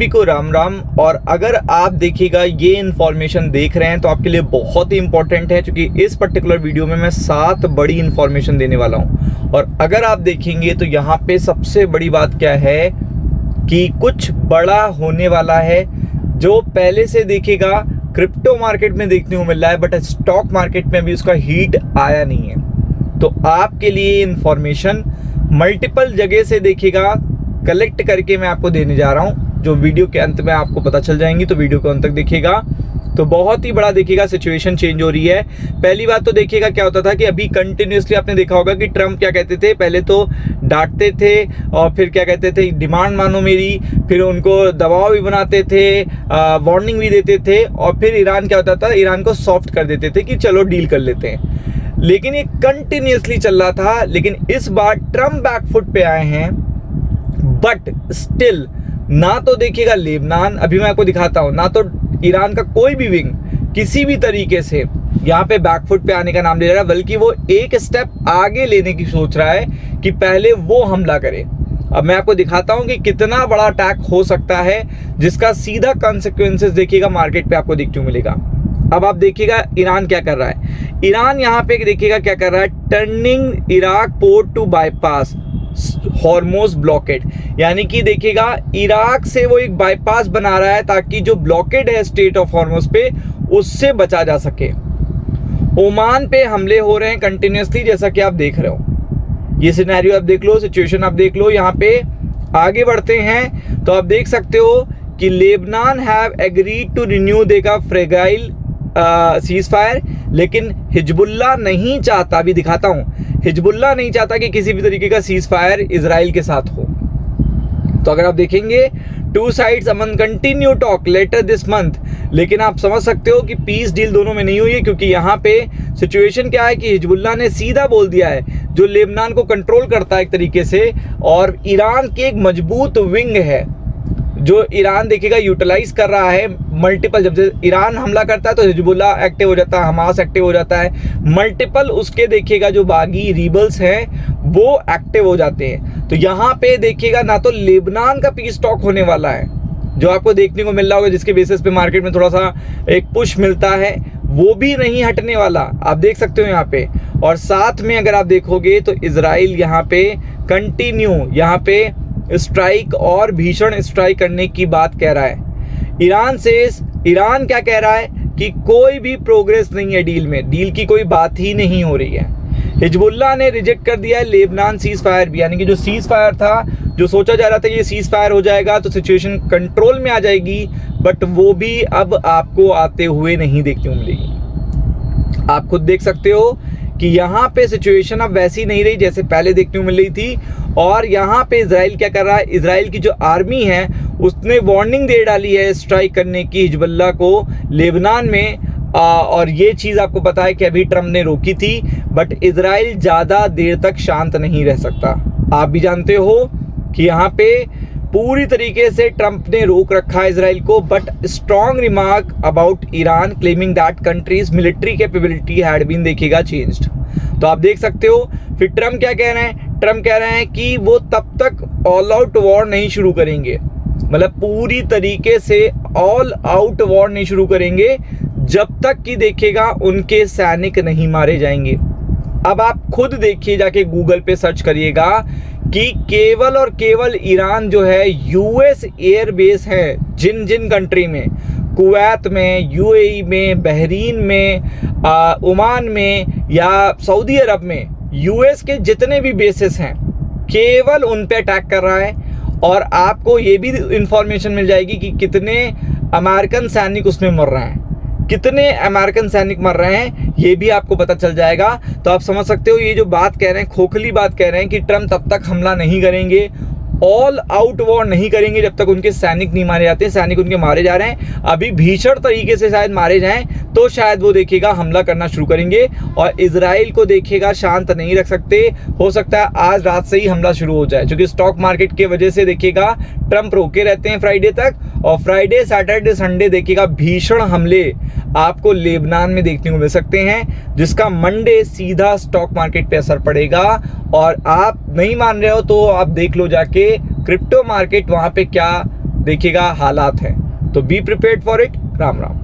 सभी को राम राम। और अगर आप देखिएगा ये इन्फॉर्मेशन देख रहे हैं तो आपके लिए बहुत ही इंपॉर्टेंट है, क्योंकि इस पर्टिकुलर वीडियो में मैं 7 बड़ी इन्फॉर्मेशन देने वाला हूं। और अगर आप देखेंगे तो यहाँ पे सबसे बड़ी बात क्या है कि कुछ बड़ा होने वाला है, जो पहले से देखिएगा क्रिप्टो मार्केट में देखने को मिल रहा है, बट स्टॉक मार्केट में भी उसका हीट आया नहीं है। तो आपके लिए इन्फॉर्मेशन मल्टीपल जगह से देखिएगा, कलेक्ट करके मैं आपको देने जा रहा हूं, जो वीडियो के अंत में आपको पता चल जाएंगी। तो वीडियो को अंत तक देखिएगा। तो बहुत ही बड़ा देखिएगा सिचुएशन चेंज हो रही है। पहली बात तो देखिएगा क्या होता था कि अभी कंटिन्यूसली आपने देखा होगा कि ट्रम्प क्या कहते थे, पहले तो डांटते थे और फिर क्या कहते थे, डिमांड मानो मेरी, फिर उनको दबाव भी बनाते थे, वार्निंग भी देते थे, और फिर ईरान क्या होता था, ईरान को सॉफ्ट कर देते थे कि चलो डील कर लेते हैं। लेकिन ये कंटिन्यूसली चल रहा था। लेकिन इस बार ट्रम्प बैकफुट पे आए हैं, बट स्टिल ना तो देखिएगा लेबनान, अभी मैं आपको दिखाता हूं, ना तो ईरान का कोई भी विंग किसी भी तरीके से यहाँ पे बैकफुट पे आने का नाम ले रहा है, बल्कि वो एक स्टेप आगे लेने की सोच रहा है कि पहले वो हमला करे। अब मैं आपको दिखाता हूं कि कितना बड़ा अटैक हो सकता है, जिसका सीधा कॉन्सिक्वेंसेस देखिएगा मार्केट पे आपको देखने को मिलेगा। अब आप देखिएगा ईरान क्या कर रहा है। ईरान यहाँ पे देखिएगा क्या कर रहा है, turning Iraq port to bypass Hormuz blockade, यानी कि देखिएगा इराक से वो एक बाईपास बना रहा है ताकि जो ब्लॉकेड है स्टेट ऑफ हॉर्मोज पे, उससे बचा जा सके। ओमान पे हमले हो रहे हैं कंटिन्यूसली, जैसा कि आप देख रहे हो। ये सिनेरियो आप देख लो, सिचुएशन आप देख लो। यहाँ पे आगे बढ़ते हैं तो आप देख सकते हो कि Lebanon have agreed to renew देगा फ्रेगाइल सीज फायर, लेकिन हिजबुल्ला नहीं चाहता, अभी दिखाता हूं, हिजबुल्ला नहीं चाहता कि किसी भी तरीके का सीज फायर इजराइल के साथ हो। तो अगर आप देखेंगे two sides Aman continue talk later this month, लेकिन आप समझ सकते हो कि पीस डील दोनों में नहीं हुई है, क्योंकि यहाँ पे सिचुएशन क्या है कि हिजबुल्ला ने सीधा बोल दिया है, जो लेबनान को कंट्रोल करता है एक तरीके से, और ईरान की एक मजबूत विंग है जो ईरान देखिएगा यूटिलाइज कर रहा है मल्टीपल। जब से ईरान हमला करता है तो हिजबुल्ला एक्टिव हो जाता है, हमास एक्टिव हो जाता है, मल्टीपल उसके देखिएगा जो बागी रिबल्स हैं वो एक्टिव हो जाते हैं। तो यहाँ पे देखिएगा ना तो लेबनान का पीस टॉक होने वाला है, जो आपको देखने को मिल रहा होगा, जिसके बेसिस पे मार्केट में थोड़ा सा एक पुश मिलता है, वो भी नहीं हटने वाला, आप देख सकते हो यहाँ पे। और साथ में अगर आप देखोगे तो इजराइल यहाँ पे कंटिन्यू यहाँ पे स्ट्राइक और भीषण स्ट्राइक करने की बात कह रहा है। ईरान क्या कह रहा है कि कोई भी प्रोग्रेस नहीं है डील में, डील की कोई बात ही नहीं हो रही है। हिजबुल्ला ने रिजेक्ट कर दिया है लेबनान सीज फायर भी, यानी कि जो सीज फायर था, जो सोचा जा रहा था ये सीज फायर हो जाएगा तो सिचुएशन कंट्रोल में आ जाएगी, बट वो भी अब आपको आते हुए नहीं देखने को मिलेगी। आप खुद देख सकते हो कि यहाँ पे सिचुएशन अब वैसी नहीं रही जैसे पहले देखने को मिल रही थी। और यहाँ पे इजराइल क्या कर रहा है, इजराइल की जो आर्मी है उसने वार्निंग दे डाली है स्ट्राइक करने की हिजबुल्ला को लेबनान में। और ये चीज़ आपको पता है कि अभी ट्रम्प ने रोकी थी, बट इजराइल ज़्यादा देर तक शांत नहीं रह सकता। आप भी जानते हो कि यहाँ पे पूरी तरीके से ट्रम्प ने रोक रखा है इजराइल को, but strong remark about Iran claiming that country's military capability had been देखिएगा चेंज्ड। तो आप देख सकते हो फिर ट्रम्प क्या कह रहे हैं, ट्रम्प कह रहे हैं कि वो तब तक ऑल आउट वॉर नहीं शुरू करेंगे, मतलब पूरी तरीके से ऑल आउट वॉर नहीं शुरू करेंगे जब तक कि देखिएगा उनके सैनिक नहीं मारे जाएंगे। अब आप खुद देखिए, जाके गूगल पे सर्च करिएगा कि केवल और केवल ईरान जो है यूएस एयर बेस है जिन जिन कंट्री में, कुवैत में, यूएई में, बहरीन में, ओमान में या सऊदी अरब में, यूएस के जितने भी बेसिस हैं केवल उन पे अटैक कर रहा है। और आपको ये भी इंफॉर्मेशन मिल जाएगी कि कितने अमेरिकन सैनिक उसमें मर रहे हैं, कितने अमेरिकन सैनिक मर रहे हैं, ये भी आपको पता चल जाएगा। तो आप समझ सकते हो ये जो बात कह रहे हैं, खोखली बात कह रहे हैं कि ट्रम्प तब तक हमला नहीं करेंगे, ऑल आउट वॉर नहीं करेंगे जब तक उनके सैनिक नहीं मारे जाते हैं। सैनिक उनके मारे जा रहे हैं, अभी भीषण तरीके से शायद मारे जाएं तो शायद वो देखिएगा हमला करना शुरू करेंगे। और इजराइल को देखिएगा शांत नहीं रख सकते, हो सकता है आज रात से ही हमला शुरू हो जाए, क्योंकि स्टॉक मार्केट की वजह से देखिएगा ट्रम्प रोके रहते हैं फ्राइडे तक, और फ्राइडे सैटरडे संडे देखिएगा भीषण हमले आपको लेबनान में देखने को मिल सकते हैं, जिसका मंडे सीधा स्टॉक मार्केट पे असर पड़ेगा। और आप नहीं मान रहे हो तो आप देख लो जाके क्रिप्टो मार्केट, वहां पे क्या देखिएगा हालात हैं। तो be prepared for it. Ram Ram.